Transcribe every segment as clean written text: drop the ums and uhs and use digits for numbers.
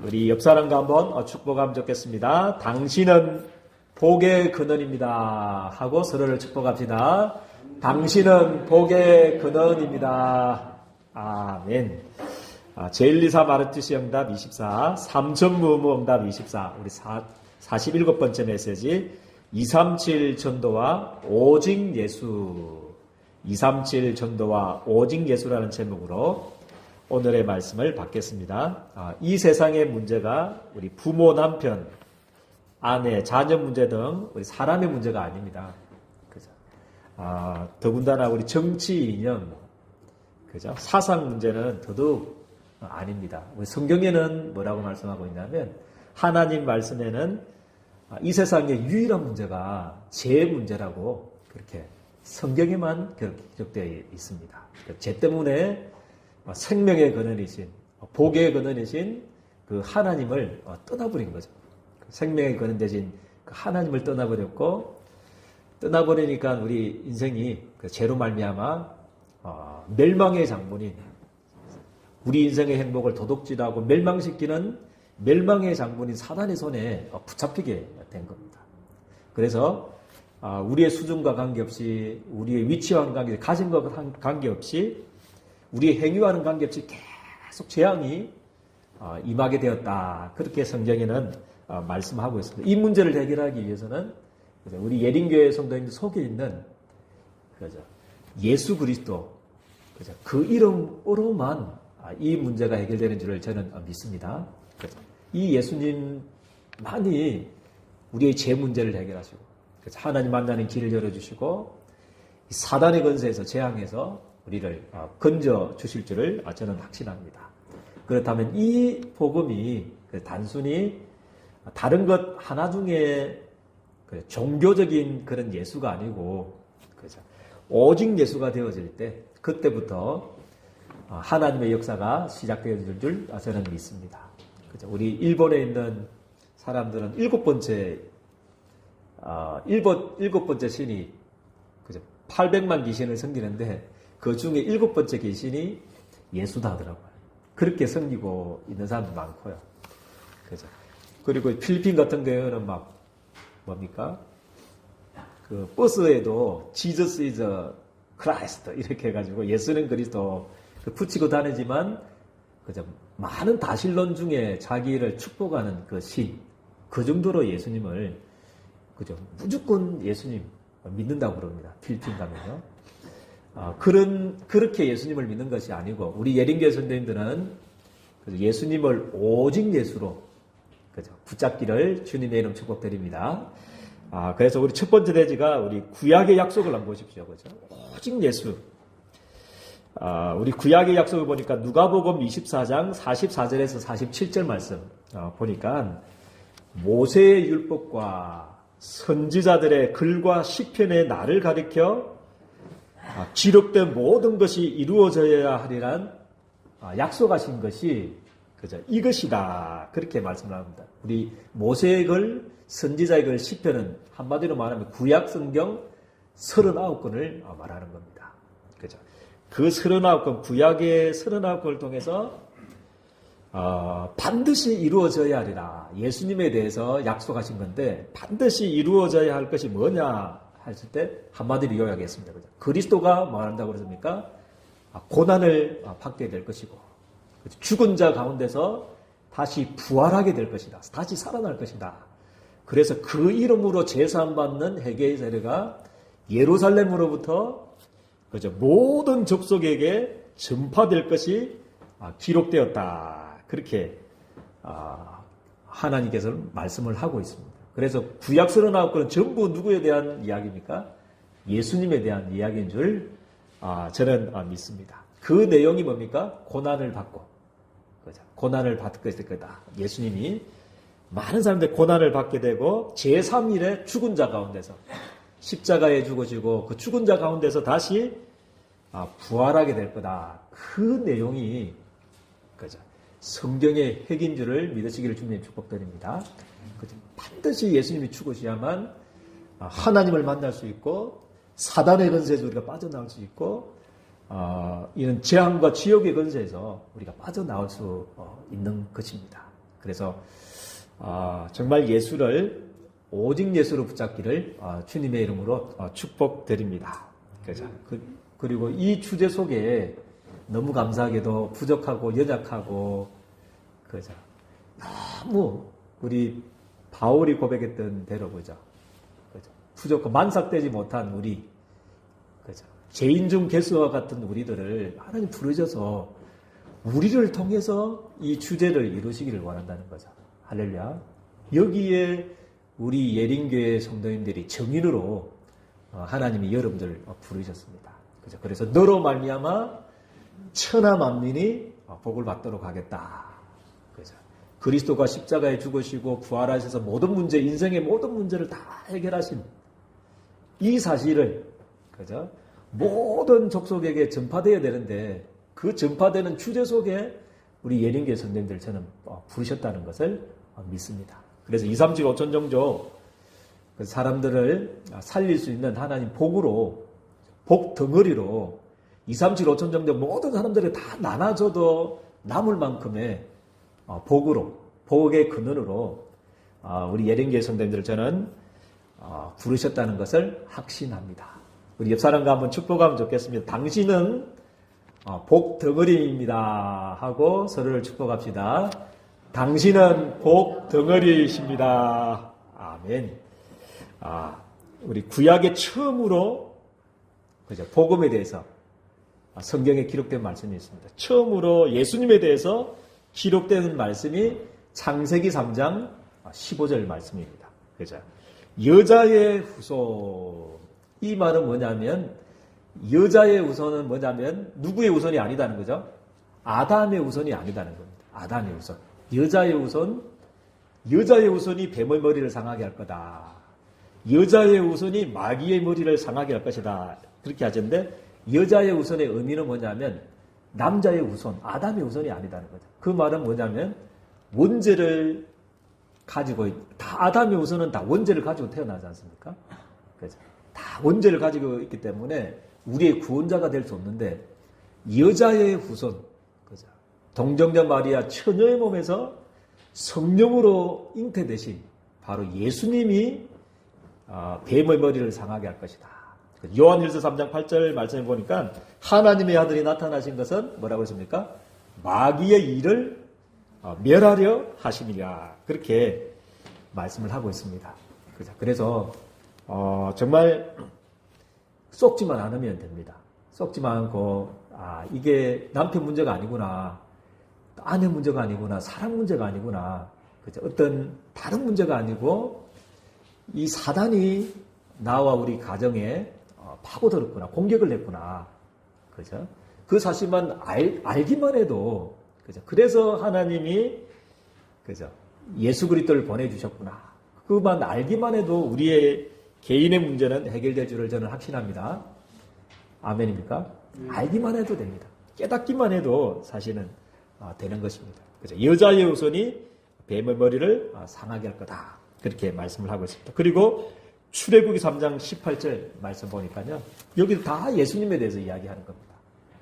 우리 옆 사람과 한번 축복하면 좋겠습니다. 당신은 복의 근원입니다. 하고 서로를 축복합시다. 당신은 복의 근원입니다. 아멘. 제124 마르투시 응답 24, 삼천무무 응답 24, 우리 47번째 메시지 237 전도와 오직 예수, 237 전도와 오직 예수라는 제목으로 오늘의 말씀을 받겠습니다. 이 세상의 문제가 우리 부모, 남편, 아내, 자녀 문제 등 우리 사람의 문제가 아닙니다. 그죠? 더군다나 우리 정치 이념, 그죠? 사상 문제는 더더욱 아닙니다. 우리 성경에는 뭐라고 말씀하고 있냐면 하나님 말씀에는 이 세상의 유일한 문제가 죄 문제라고 그렇게 성경에만 그렇게 기록되어 있습니다. 죄 때문에 생명의 근원이신, 복의 근원이신 그 하나님을 떠나버린 거죠. 생명의 근원 되신 그 하나님을 떠나버렸고, 떠나버리니까 우리 인생이 그 죄로 말미암아 멸망의 장본인, 우리 인생의 행복을 도둑질하고 멸망시키는 멸망의 장본인 사단의 손에 붙잡히게 된 겁니다. 그래서 우리의 수준과 관계없이, 우리의 위치와는 관계없이, 가진 것과 관계없이, 우리의 행위와는 관계없이 계속 재앙이 임하게 되었다. 그렇게 성경에는 말씀하고 있습니다. 이 문제를 해결하기 위해서는 우리 예린교회 성도님들 속에 있는 예수 그리스도, 그 이름으로만 이 문제가 해결되는 줄을 저는 믿습니다. 이 예수님만이 우리의 죄 문제를 해결하시고, 하나님 만나는 길을 열어주시고, 사단의 권세에서, 재앙에서 우리를 건져 주실 줄을 저는 확신합니다. 그렇다면 이 복음이 단순히 다른 것 하나 중에 종교적인 그런 예수가 아니고, 오직 예수가 되어질 때, 그때부터 하나님의 역사가 시작되어질 줄 저는 믿습니다. 우리 일본에 있는 사람들은 일곱 번째 신이 800만 귀신을 섬기는데 그 중에 일곱 번째 귀신이 예수다 하더라고요. 그렇게 섬기고 있는 사람도 많고요. 그리고 필리핀 같은 경우는 뭡니까? 그 버스에도 Jesus is Christ 이렇게 해가지고 예수는 그리스도 붙이고 다니지만 많은 다신론 중에 자기를 축복하는 그 신, 그 정도로 예수님을 무조건 예수님 믿는다고 그럽니다. 필리핀 가면요. 그렇게 예수님을 믿는 것이 아니고 우리 예린교회 선생님들은 예수님을 오직 예수로 붙잡기를 주님의 이름 축복드립니다. 그래서 우리 첫 번째 대지가 우리 구약의 약속을 한번 보십시오. 그죠? 오직 예수. 우리 구약의 약속을 보니까 누가복음 24장 44절에서 47절 말씀 보니까 모세의 율법과 선지자들의 글과 시편의 날을 가리켜 기록된 모든 것이 이루어져야 하리란 약속하신 것이 이것이다. 그렇게 말씀을 합니다. 우리 모세의 글, 선지자의 글, 시편은 한마디로 말하면 구약 성경 39권을 말하는 겁니다. 그죠? 그 39권, 구약의 39권을 통해서 반드시 이루어져야 하리라. 예수님에 대해서 약속하신 건데 반드시 이루어져야 할 것이 뭐냐 했을 때 한마디로 요약했습니다. 그죠? 그리스도가 뭐 한다고 그러십니까? 고난을 받게 될 것이고 죽은 자 가운데서 다시 부활하게 될 것이다. 다시 살아날 것이다. 그래서 그 이름으로 제사함 받는 회개의 세례가 예루살렘으로부터 모든 족속에게 전파될 것이 기록되었다. 그렇게 하나님께서는 말씀을 하고 있습니다. 그래서 구약 39권은 전부 누구에 대한 이야기입니까? 예수님에 대한 이야기인 줄 저는 믿습니다. 그 내용이 뭡니까? 고난을 받고, 고난을 받게 될 거다. 예수님이 많은 사람들이 고난을 받게 되고 제3일에 죽은 자 가운데서 십자가에 죽어지고 그 죽은 자 가운데서 다시 부활하게 될 거다. 그 내용이 성경의 핵인 줄을 믿으시기를 주님 축복드립니다. 반드시 예수님이 죽으셔야만 하나님을 만날 수 있고 사단의 권세에서 우리가 빠져나올 수 있고 이런 재앙과 지옥의 권세에서 우리가 빠져나올 수 있는 것입니다. 그래서 정말 예수를 오직 예수로 붙잡기를 주님의 이름으로 축복드립니다. 그리고 이 주제 속에 너무 감사하게도 부족하고 연약하고 너무 우리 바울이 고백했던 대로 부족하고 만삭되지 못한 우리 죄인 중 개수와 같은 우리들을 하나님 부르셔서 우리를 통해서 이 주제를 이루시기를 원한다는 거죠. 할렐루야. 여기에 우리 예린교회 성도님들이 정인으로 하나님이 여러분들 부르셨습니다. 그래서 너로 말미암아 천하 만민이 복을 받도록 하겠다. 그리스도가 십자가에 죽으시고 부활하셔서 모든 문제, 인생의 모든 문제를 다 해결하신 이 사실을 모든 족속에게 전파되어야 되는데 그 전파되는 주제 속에 우리 예린교회 성도님들 저는 부르셨다는 것을 믿습니다. 그래서 2, 3, 7, 5천 정도 사람들을 살릴 수 있는 하나님 복으로, 복 덩어리로 2, 3, 7, 5천 정도 모든 사람들이 다 나눠줘도 남을 만큼의 복으로, 복의 근원으로 우리 예린교회 성도님들을 저는 부르셨다는 것을 확신합니다. 우리 옆 사람과 한번 축복하면 좋겠습니다. 당신은 복 덩어리입니다 하고 서로를 축복합시다. 당신은 복 덩어리이십니다. 아멘. 우리 구약의 처음으로 복음에 대해서 성경에 기록된 말씀이 있습니다. 처음으로 예수님에 대해서 기록된 말씀이 창세기 3장 15절 말씀입니다. 여자의 후손. 이 말은 뭐냐면 여자의 후손은 뭐냐면 누구의 후손이 아니다는 거죠. 아담의 후손이 아니다는 겁니다. 아담의 후손. 여자의 후손이 뱀의 머리를 상하게 할 거다. 여자의 후손이 마귀의 머리를 상하게 할 것이다. 그렇게 하셨는데 여자의 후손의 의미는 뭐냐면 남자의 후손, 아담의 후손이 아니다는 거죠. 그 말은 뭐냐면 원죄를 가지고 다 아담의 후손은 다 원죄를 가지고 태어나지 않습니까? 그렇죠. 다 원죄를 가지고 있기 때문에 우리의 구원자가 될 수 없는데 여자의 후손, 그죠? 동정녀 마리아 처녀의 몸에서 성령으로 잉태되신 바로 예수님이 뱀의 머리를 상하게 할 것이다. 요한일서 3장 8절 말씀해 보니까 하나님의 아들이 나타나신 것은 뭐라고 했습니까? 마귀의 일을 멸하려 하심이라. 그렇게 말씀을 하고 있습니다. 그래서 정말 썩지만 않으면 됩니다. 썩지만 않고 이게 남편 문제가 아니구나, 아내 문제가 아니구나, 사랑 문제가 아니구나, 그죠? 어떤 다른 문제가 아니고 이 사단이 나와 우리 가정에 파고들었구나, 공격을 했구나, 그죠? 그 사실만 알기만 해도, 그죠? 그래서 하나님이, 그죠? 예수 그리스도를 보내주셨구나. 그만 알기만 해도 우리의 개인의 문제는 해결될 줄을 저는 확신합니다. 아멘입니까? 알기만 해도 됩니다. 깨닫기만 해도 사실은 되는 것입니다. 그죠? 여자의 후손이 뱀의 머리를 상하게 할 거다. 그렇게 말씀을 하고 있습니다. 그리고 출애굽기 3장 18절 말씀 보니까요. 여기도 다 예수님에 대해서 이야기하는 겁니다.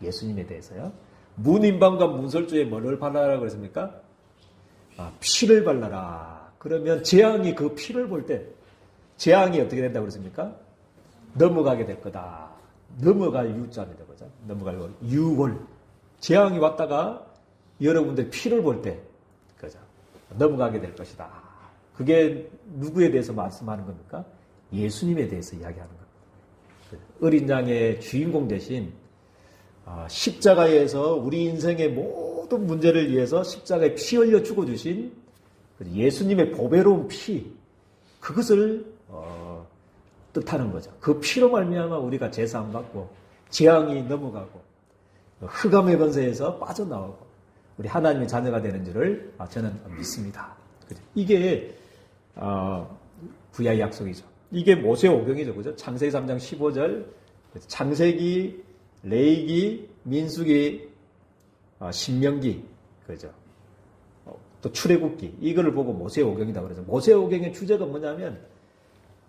예수님에 대해서요. 문인방과 문설주에 뭐를 발라라 그랬습니까? 피를 발라라. 그러면 재앙이 그 피를 볼 때 재앙이 어떻게 된다고 그랬습니까? 넘어가게 될 거다. 넘어갈 유자입니다. 그죠? 넘어갈 유월. 재앙이 왔다가 여러분들 피를 볼 때, 그죠? 넘어가게 될 것이다. 그게 누구에 대해서 말씀하는 겁니까? 예수님에 대해서 이야기하는 겁니다. 어린 양의 주인공 대신 십자가에서 우리 인생의 모든 문제를 위해서 십자가에 피 흘려 죽어주신 예수님의 보배로운 피, 그것을 뜻하는 거죠. 그 피로 말미암아 우리가 제사함 받고 재앙이 넘어가고 흑암의 권세에서 빠져나오고 우리 하나님의 자녀가 되는 줄을 저는 믿습니다. 이게 구약의 약속이죠. 이게 모세 오경이죠. 그죠? 창세기 3장 15절, 창세기, 레위기, 민수기, 신명기, 그죠? 또 출애굽기, 이거를 보고 모세 오경이다 그러죠. 모세 오경의 주제가 뭐냐면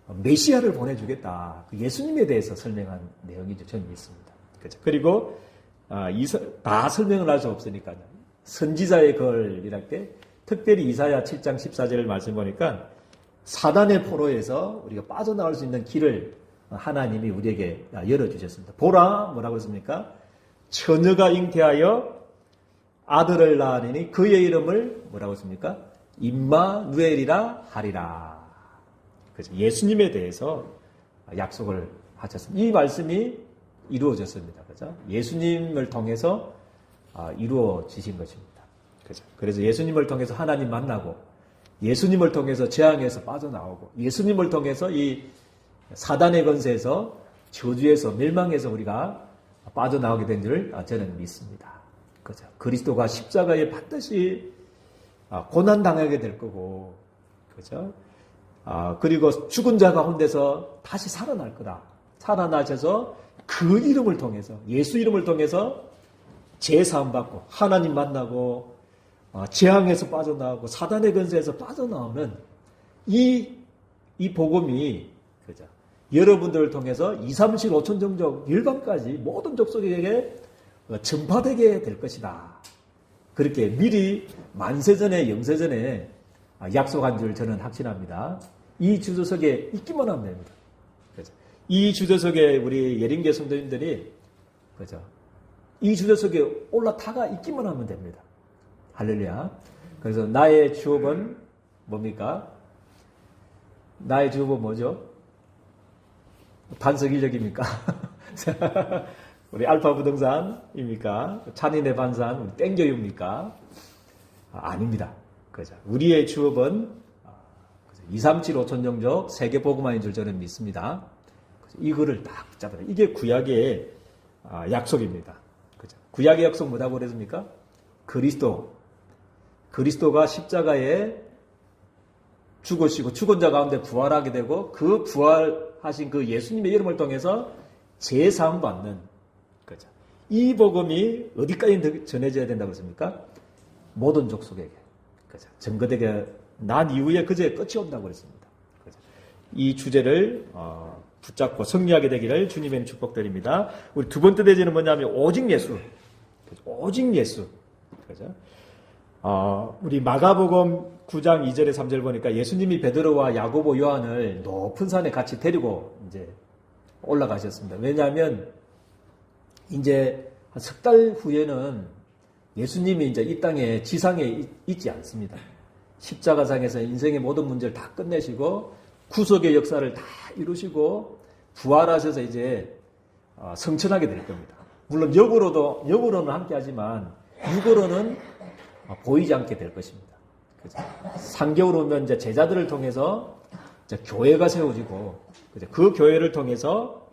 메시아를 보내주겠다. 예수님에 대해서 설명한 내용이죠. 저는 믿습니다. 그죠? 그리고 다 설명을 할 수 없으니까요. 선지자의 글이랄 때 특별히 이사야 7장 14절을 말씀 보니까 사단의 포로에서 우리가 빠져나올 수 있는 길을 하나님이 우리에게 열어주셨습니다. 보라, 뭐라고 했습니까? 처녀가 잉태하여 아들을 낳으니 그의 이름을 뭐라고 했습니까? 임마누엘이라 하리라. 그래서 예수님에 대해서 약속을 하셨습니다. 이 말씀이 이루어졌습니다. 그죠? 예수님을 통해서 이루어지신 것입니다. 그죠? 그래서 예수님을 통해서 하나님 만나고, 예수님을 통해서 재앙에서 빠져나오고, 예수님을 통해서 이 사단의 권세에서, 저주에서, 멸망에서 우리가 빠져나오게 된 줄 저는 믿습니다. 그죠? 그리스도가 십자가에 반드시 고난당하게 될 거고, 그죠? 그리고 죽은 자 가운데서 다시 살아날 거다. 살아나셔서 그 이름을 통해서, 예수 이름을 통해서 제사함 받고, 하나님 만나고, 재앙에서 빠져나오고, 사단의 권세에서 빠져나오면 이 복음이, 그죠? 여러분들을 통해서 2, 3, 7, 5천 종족, 열방까지 모든 족속에게 전파되게 될 것이다. 그렇게 미리 만세전에, 영세전에 약속한 줄 저는 확신합니다. 이 주저석에 있기만 하면 됩니다. 그죠? 이 주저석에 우리 예림교 성도님들이, 그죠? 이 주저석에 올라타가 있기만 하면 됩니다. 할렐루야. 그래서 나의 주업은 뭡니까? 나의 주업은 뭐죠? 반석인력입니까? 우리 알파 부동산입니까? 찬인의 반산, 우리 땡겨입니까? 아닙니다. 그죠? 우리의 주업은 2, 3, 7, 5천 종족 세계 복음화인 줄 저는 믿습니다. 그죠? 이거를 딱 붙잡아야 돼. 이게 구약의 약속입니다. 그죠? 구약의 약속 뭐라고 그랬습니까? 그리스도가 십자가에 죽으시고 죽은 자 가운데 부활하게 되고, 그 부활하신 그 예수님의 이름을 통해서 제사함 받는, 그죠? 이 복음이 어디까지 전해져야 된다고 했습니까? 모든 족속에게, 그죠? 증거되게 난 이후에 그제 끝이 온다고 그랬습니다. 그죠? 이 주제를 붙잡고 승리하게 되기를 주님의 축복드립니다. 우리 두 번째 대제는 뭐냐면 오직 예수, 그죠? 오직 예수, 그죠? 우리 마가복음 9장 2절에 3절 보니까 예수님이 베드로와 야고보, 요한을 높은 산에 같이 데리고 이제 올라가셨습니다. 왜냐하면 이제 한 석 달 후에는 예수님이 이제 이 땅에 지상에 있지 않습니다. 십자가상에서 인생의 모든 문제를 다 끝내시고 구속의 역사를 다 이루시고 부활하셔서 이제 성천하게 될 겁니다. 물론 영으로는 함께하지만 육으로는 보이지 않게 될 것입니다. 그죠? 3개월 후면 이제 제자들을 통해서 이제 교회가 세워지고, 그죠? 그 교회를 통해서,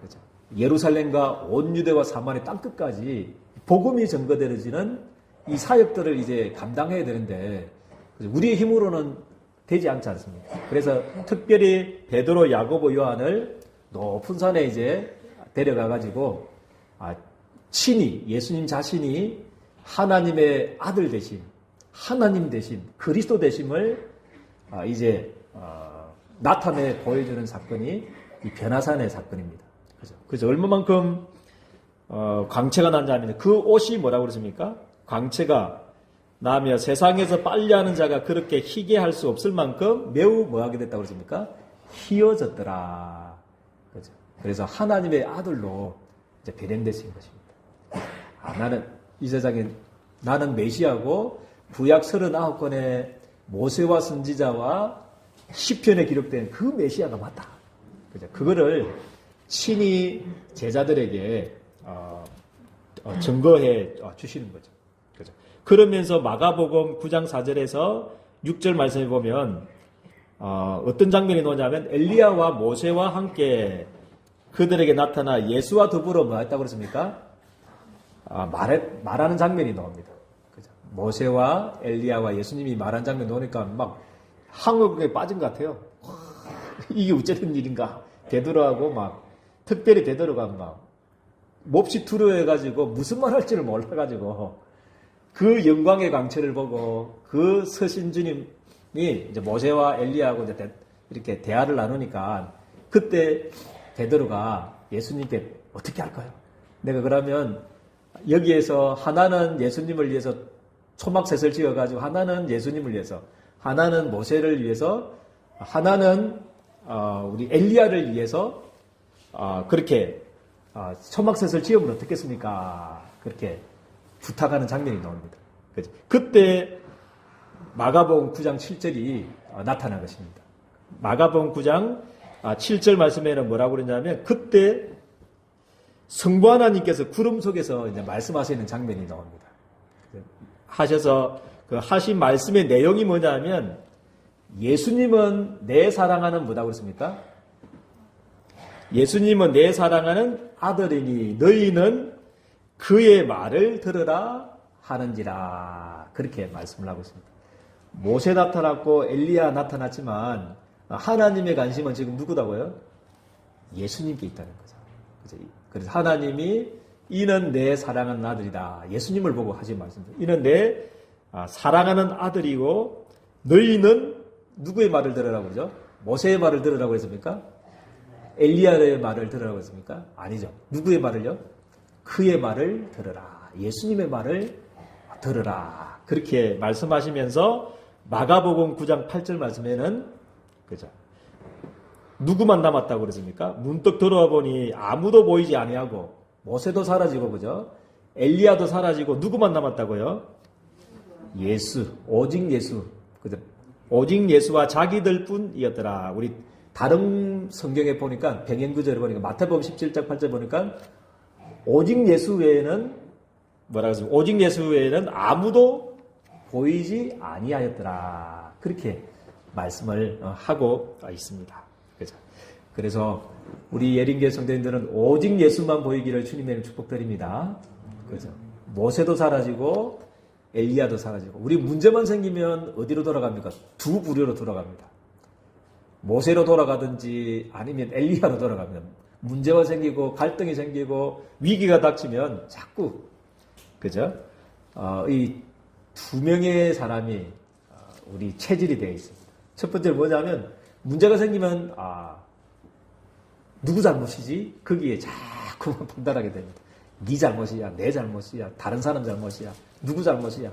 그죠? 예루살렘과 온 유대와 사마리 땅끝까지 복음이 전거되어지는 이 사역들을 이제 감당해야 되는데, 그죠? 우리의 힘으로는 되지 않지 않습니까? 그래서 특별히 베드로, 야고보, 요한을 높은 산에 이제 데려가가지고, 친히, 예수님 자신이 하나님의 아들 되심, 하나님 되심, 그리스도 되심을 이제 나타내 보여주는 사건이 이 변화산의 사건입니다. 그죠? 얼마만큼 광채가 난지 아면 그 옷이 뭐라고 그러십니까? 광채가 나며 세상에서 빨래하는 자가 그렇게 희게 할 수 없을 만큼 매우 뭐하게 됐다고 그러십니까? 희어졌더라. 그죠? 그래서 하나님의 아들로 이제 배령되신 것입니다. 나는 이 세상에 나는 메시아고 구약 39권의 모세와 선지자와 시편에 기록된 그 메시아가 맞다. 그죠? 그거를 친히 제자들에게 증거해 주시는 거죠. 그죠? 그러면서 마가복음 9장 4절에서 6절 말씀해 보면 어떤 장면이 나오냐면 엘리야와 모세와 함께 그들에게 나타나 예수와 더불어 뭐 했다고 그랬습니까? 말하는 장면이 나옵니다. 그죠? 모세와 엘리야와 예수님이 말한 장면이 나오니까 막 항옥에 빠진 것 같아요. 이게 어쨌든 일인가? 베드로하고 막 특별히 베드로가 막 몹시 두려워해가지고 무슨 말 할지를 몰라가지고 그 영광의 광채를 보고 그 서신 주님이 이제 모세와 엘리야하고 이제 이렇게 대화를 나누니까 그때 베드로가 예수님께 어떻게 할까요? 내가 그러면 여기에서 하나는 예수님을 위해서 초막셋을 지어가지고 하나는 예수님을 위해서, 하나는 모세를 위해서, 하나는 우리 엘리야를 위해서 그렇게 초막셋을 지으면 어떻겠습니까? 그렇게 부탁하는 장면이 나옵니다. 그때 마가복음 9장 7절이 나타난 것입니다. 마가복음 9장 7절 말씀에는 뭐라고 그러냐면 그때 성부 하나님께서 구름 속에서 이제 말씀하시는 장면이 나옵니다. 하셔서 그 하신 말씀의 내용이 뭐냐면 예수님은 내 사랑하는 뭐라고 그랬습니까? 예수님은 내 사랑하는 아들이니 너희는 그의 말을 들으라 하는지라. 그렇게 말씀을 하고 있습니다. 모세 나타났고 엘리야 나타났지만 하나님의 관심은 지금 누구다고요? 예수님께 있다는 거죠. 그래서 하나님이 이는 내 사랑하는 아들이다. 예수님을 보고 하신 말씀입니다. 이는 내 사랑하는 아들이고 너희는 누구의 말을 들으라고 그러죠? 모세의 말을 들으라고 했습니까? 엘리야의 말을 들으라고 했습니까? 아니죠. 누구의 말을요? 그의 말을 들으라. 예수님의 말을 들으라. 그렇게 말씀하시면서 마가복음 9장 8절 말씀에는 그죠? 누구만 남았다고 그랬습니까? 문득 들어와 보니 아무도 보이지 아니하고 모세도 사라지고 그죠? 엘리야도 사라지고 누구만 남았다고요? 예수, 오직 예수. 그죠? 오직 예수와 자기들 뿐이었더라. 우리 다른 성경에 보니까 병행구절에 보니까 마태복음 17장 8절 보니까 오직 예수 외에는 뭐라고 했습니까? 오직 예수 외에는 아무도 보이지 아니하였더라. 그렇게 말씀을 하고 있습니다. 그죠? 그래서 우리 예린교회 성도님들은 오직 예수만 보이기를 주님의 축복드립니다. 그죠? 모세도 사라지고 엘리야도 사라지고 우리 문제만 생기면 어디로 돌아갑니까? 두 부류로 돌아갑니다. 모세로 돌아가든지 아니면 엘리야로 돌아갑니다. 문제가 생기고 갈등이 생기고 위기가 닥치면 자꾸 그죠? 이 두 명의 사람이 우리 체질이 되어 있습니다. 첫 번째는 뭐냐면 문제가 생기면 누구 잘못이지? 거기에 자꾸 판단하게 됩니다. 네 잘못이야, 내 잘못이야, 다른 사람 잘못이야, 누구 잘못이야?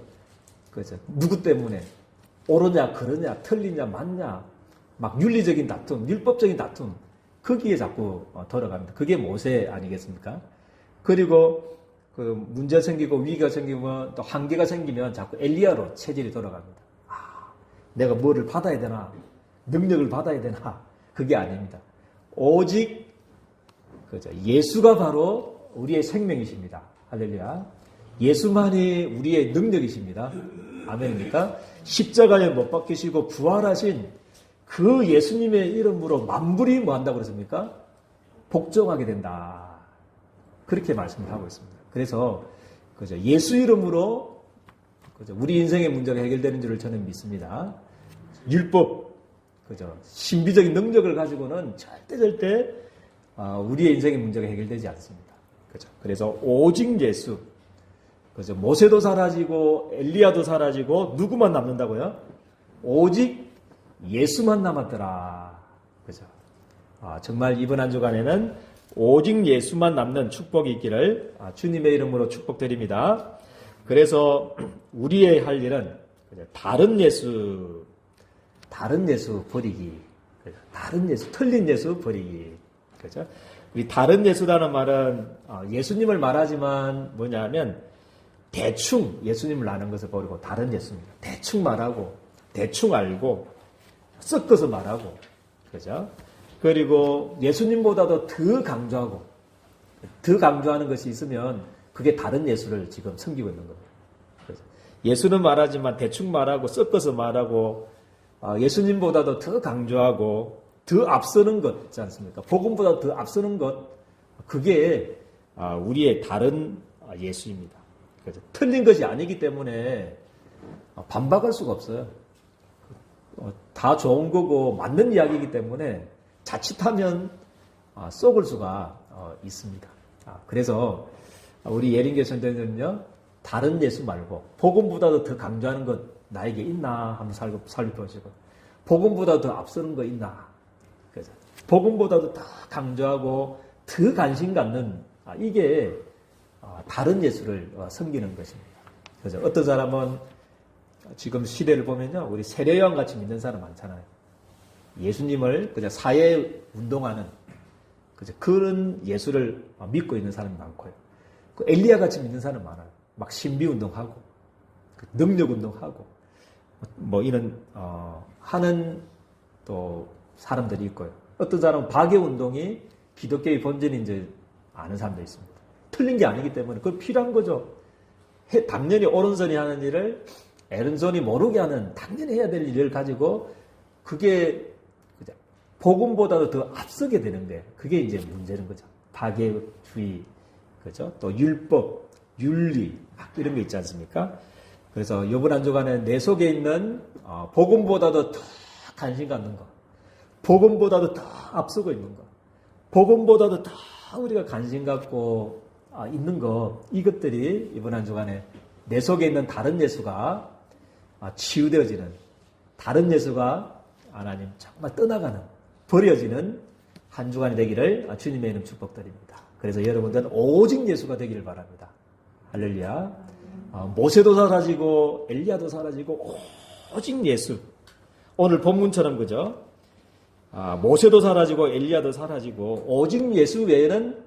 그죠? 누구 때문에 옳으냐, 그러냐, 틀리냐, 맞냐? 막 윤리적인 다툼, 율법적인 다툼 거기에 자꾸 돌아갑니다. 그게 모세 아니겠습니까? 그리고 그 문제 생기고 위기가 생기면 또 한계가 생기면 자꾸 엘리야로 체질이 돌아갑니다. 내가 뭐를 받아야 되나? 능력을 받아야 되나? 그게 아닙니다. 오직 그죠? 예수가 바로 우리의 생명이십니다. 할렐루야. 예수만이 우리의 능력이십니다. 아멘입니까? 십자가에 못 박히시고 부활하신 그 예수님의 이름으로 만물이 뭐 한다고 그랬습니까? 복종하게 된다. 그렇게 말씀을 하고 있습니다. 그래서 그죠? 예수 이름으로 그죠? 우리 인생의 문제가 해결되는 줄을 저는 믿습니다. 율법, 그죠? 신비적인 능력을 가지고는 절대 우리의 인생의 문제가 해결되지 않습니다. 그죠? 그래서 오직 예수, 그죠? 모세도 사라지고 엘리야도 사라지고 누구만 남는다고요? 오직 예수만 남았더라. 그죠? 정말 이번 한 주간에는 오직 예수만 남는 축복이 있기를 주님의 이름으로 축복드립니다. 그래서 우리의 할 일은 다른 예수 버리기. 다른 예수, 틀린 예수 버리기. 그죠? 이 다른 예수라는 말은 예수님을 말하지만 뭐냐면 대충 예수님을 아는 것을 버리고 다른 예수입니다. 대충 말하고, 대충 알고, 섞어서 말하고, 그죠? 그리고 예수님보다도 더 강조하고, 더 강조하는 것이 있으면 그게 다른 예수를 지금 섬기고 있는 겁니다. 예수는 말하지만 대충 말하고, 섞어서 말하고, 예수님보다도 더 강조하고, 더 앞서는 것 있지 않습니까? 복음보다 더 앞서는 것, 그게 우리의 다른 예수입니다. 그죠? 틀린 것이 아니기 때문에 반박할 수가 없어요. 다 좋은 거고 맞는 이야기이기 때문에 자칫하면 썩을 수가 있습니다. 그래서 우리 예린교회 성도님은요, 다른 예수 말고 복음보다도 더 강조하는 것 나에게 있나 한번 살펴보시고, 복음보다 더 앞서는 거 있나, 그죠? 복음보다도 더 강조하고 더 관심 갖는 이게 다른 예수를 섬기는 것입니다. 그죠? 어떤 사람은 지금 시대를 보면요, 우리 세례요한 같이 믿는 사람 많잖아요. 예수님을 그냥 사회 운동하는 그런 예수를 믿고 있는 사람이 많고요. 그 엘리야 같이 믿는 사람 많아요. 막 신비 운동하고 능력 운동하고 뭐 이런 하는 또 사람들이 있고요. 어떤 사람은 박해 운동이 기독교의 본질인지 아는 사람도 있습니다. 틀린 게 아니기 때문에 그건 필요한 거죠. 당연히 오른손이 하는 일을 오른손이 모르게 하는 당연히 해야 될 일을 가지고 그게 복음보다도 더 앞서게 되는데 그게 이제 문제는 거죠. 박해주의, 그죠? 또 율법, 윤리 막 이런 게 있지 않습니까? 그래서 이번 한 주간에 내 속에 있는 복음보다도 더 관심 갖는 거, 복음보다도 더 앞서고 있는 거, 복음보다도 더 우리가 관심 갖고 있는 거, 이것들이 이번 한 주간에 내 속에 있는 다른 예수가 치유되어지는, 다른 예수가 하나님 정말 떠나가는, 버려지는 한 주간이 되기를 주님의 이름 축복드립니다. 그래서 여러분들은 오직 예수가 되기를 바랍니다. 할렐루야. 모세도 사라지고 엘리야도 사라지고 오직 예수. 오늘 본문처럼 그죠? 모세도 사라지고 엘리야도 사라지고 오직 예수 외에는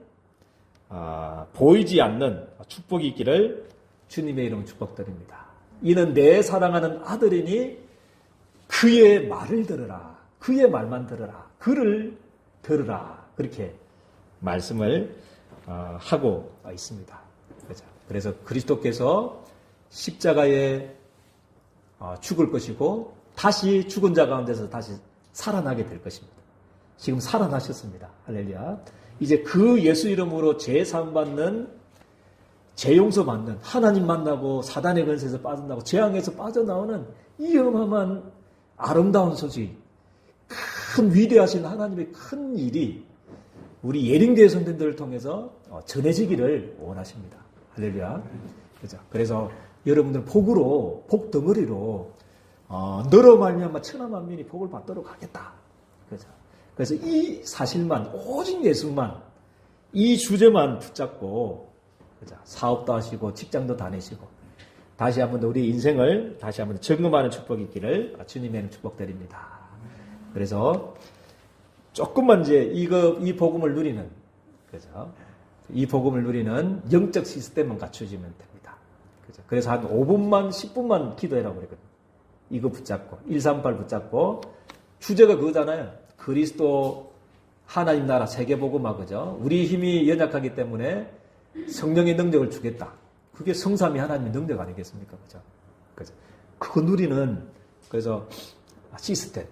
보이지 않는 축복이 있기를 주님의 이름 축복드립니다. 이는 내 사랑하는 아들이니 그의 말을 들으라. 그의 말만 들으라. 그를 들으라. 그렇게 말씀을 하고 있습니다. 그래서 그리스도께서 십자가에 죽을 것이고 다시 죽은 자 가운데서 다시 살아나게 될 것입니다. 지금 살아나셨습니다. 할렐루야. 이제 그 예수 이름으로 죄사함 받는, 죄용서 받는, 하나님 만나고 사단의 권세에서 빠져나오고 재앙에서 빠져나오는 이 어마어마한 아름다운 소식, 큰 위대하신 하나님의 큰 일이 우리 예림교회 선생들을 통해서 전해지기를 원하십니다. 할렐루야. 그죠? 그래서 여러분들 복으로, 복 덩어리로 너로 말미암아 천하 만민이 복을 받도록 하겠다. 그죠? 그래서 이 사실만, 오직 예수만, 이 주제만 붙잡고 그죠? 사업도 하시고 직장도 다니시고 다시 한번 우리 인생을 다시 한번 점검하는 축복이 있기를 주님의 축복드립니다. 그래서 조금만 이제 이 복음을 누리는, 그죠? 이 복음을 누리는 영적 시스템만 갖춰지면 됩니다. 그죠? 그래서 한 5분만, 10분만 기도해라고 그랬거든요. 이거 붙잡고, 138 붙잡고, 주제가 그거잖아요. 그리스도 하나님 나라 세계복음화, 그죠? 우리 힘이 연약하기 때문에 성령의 능력을 주겠다. 그게 성삼위 하나님의 능력 아니겠습니까? 그죠? 그죠? 그거 누리는, 그래서 시스템.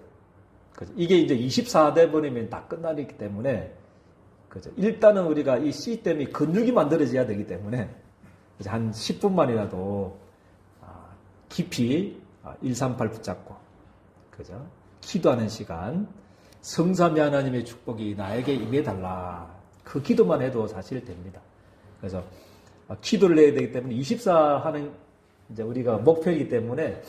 그죠? 이게 이제 24대 버리면 다 끝나기 때문에, 그죠? 일단은 우리가 이 시스템이 근육이 만들어져야 되기 때문에, 그죠? 한 10분만이라도 깊이 138 붙잡고, 그죠? 기도하는 시간, 성삼위 하나님의 축복이 나에게 임해달라. 그 기도만 해도 사실 됩니다. 그래서 기도를 해야 되기 때문에 24 하는 이제 우리가 목표이기 때문에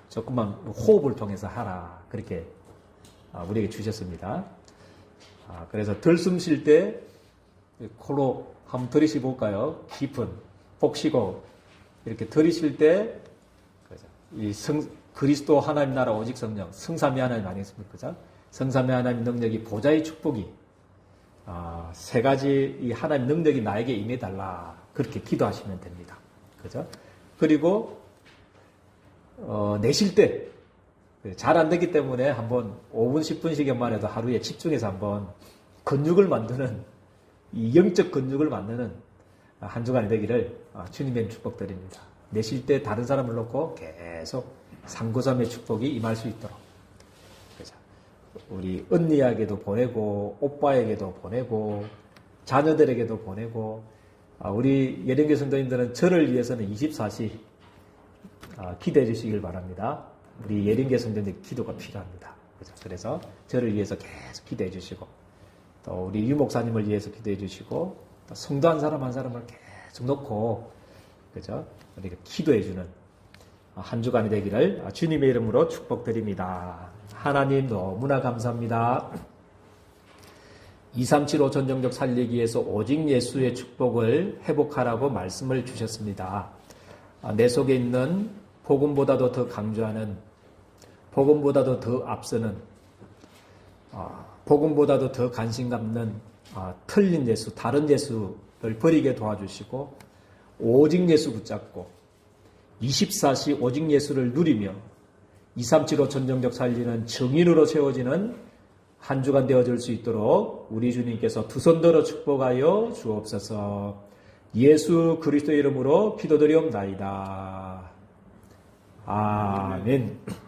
조금만 호흡을 통해서 하라. 그렇게 우리에게 주셨습니다. 그래서 들숨 쉴 때 코로 한번 들이쉬 볼까요? 깊은 복 쉬고 이렇게 들이쉴 때 이 그리스도 하나님 나라 오직 성령 성삼위 하나님 아니겠습니까? 그죠? 성삼위 하나님 능력이 보좌의 축복이 세 가지 이 하나님 능력이 나에게 임해달라. 그렇게 기도하시면 됩니다. 그죠? 그리고 내쉴 때 잘 안 되기 때문에 한번 5분 10분씩만 해도 하루에 집중해서 한번 근육을 만드는 이 영적 근육을 만드는 한 주간이 되기를 주님의 축복드립니다. 내쉴 때 다른 사람을 놓고 계속 상고삼의 축복이 임할 수 있도록 그죠? 우리 언니에게도 보내고 오빠에게도 보내고 자녀들에게도 보내고 우리 예령교 성도님들은 저를 위해서는 24시 기도해 주시길 바랍니다. 우리 예령교 성도님들 기도가 필요합니다. 그죠? 그래서 저를 위해서 계속 기도해 주시고 또 우리 유 목사님을 위해서 기도해 주시고 또 성도 한 사람 한 사람을 계속 놓고 그죠? 우리가 기도해 주는 한 주간이 되기를 주님의 이름으로 축복드립니다. 하나님 너무나 감사합니다. 2375 전정적 살리기에서 오직 예수의 축복을 회복하라고 말씀을 주셨습니다. 내 속에 있는 복음보다도 더 강조하는, 복음보다도 더 앞서는, 복음보다도 더 관심 갖는 틀린 예수, 다른 예수를 버리게 도와주시고 오직 예수 붙잡고 24시 오직 예수를 누리며 237호 전정적 살리는 증인으로 세워지는 한 주간 되어질 수 있도록 우리 주님께서 두 손 들어 축복하여 주옵소서. 예수 그리스도의 이름으로 기도드리옵나이다. 아멘.